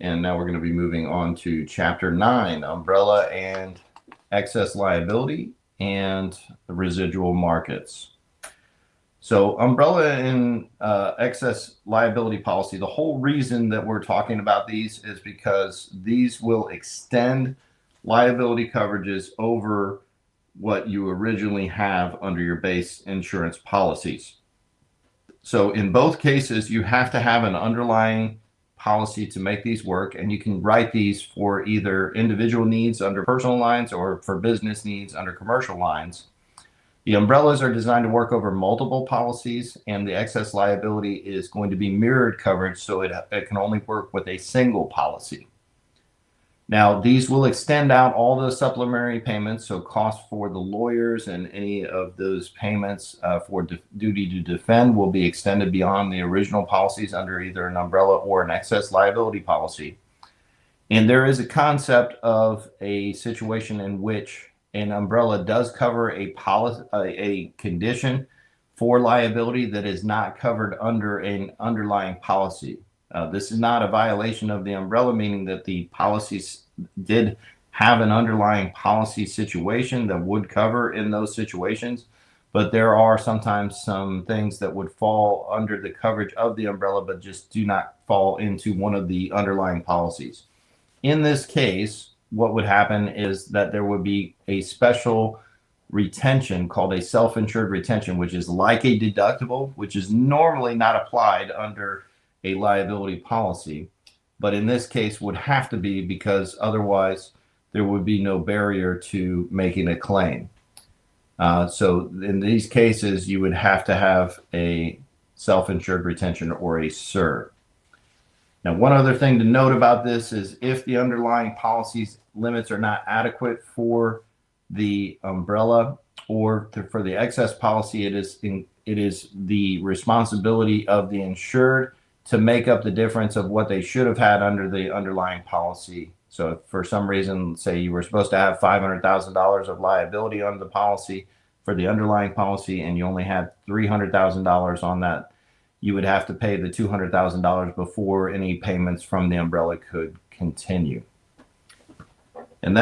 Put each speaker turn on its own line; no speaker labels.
And now we're going to be moving on to Chapter 9, Umbrella and Excess Liability and the Residual Markets. So umbrella and excess liability policy, the whole reason that we're talking about these is because these will extend liability coverages over what you originally have under your base insurance policies. So in both cases, you have to have an underlying policy to make these work, and you can write these for either individual needs under personal lines or for business needs under commercial lines. The umbrellas are designed to work over multiple policies, and the excess liability is going to be mirrored coverage, so it can only work with a single policy. Now, these will extend out all the supplementary payments, so costs for the lawyers and any of those payments for duty to defend will be extended beyond the original policies under either an umbrella or an excess liability policy. And there is a concept of a situation in which an umbrella does cover a condition for liability that is not covered under an underlying policy. This is not a violation of the umbrella, meaning that the policies did have an underlying policy situation that would cover in those situations, but there are sometimes some things that would fall under the coverage of the umbrella but just do not fall into one of the underlying policies. In this case, what would happen is that there would be a special retention called a self-insured retention, which is like a deductible, which is normally not applied under a liability policy, but in this case would have to be, because otherwise there would be no barrier to making a claim. So in these cases, you would have to have a self-insured retention or a SIR. Now, one other thing to note about this is if the underlying policy's limits are not adequate for the umbrella or for the excess policy, it is the responsibility of the insured to make up the difference of what they should have had under the underlying policy. So if for some reason, say you were supposed to have $500,000 of liability on the policy for the underlying policy and you only had $300,000 on that, you would have to pay the $200,000 before any payments from the umbrella could continue.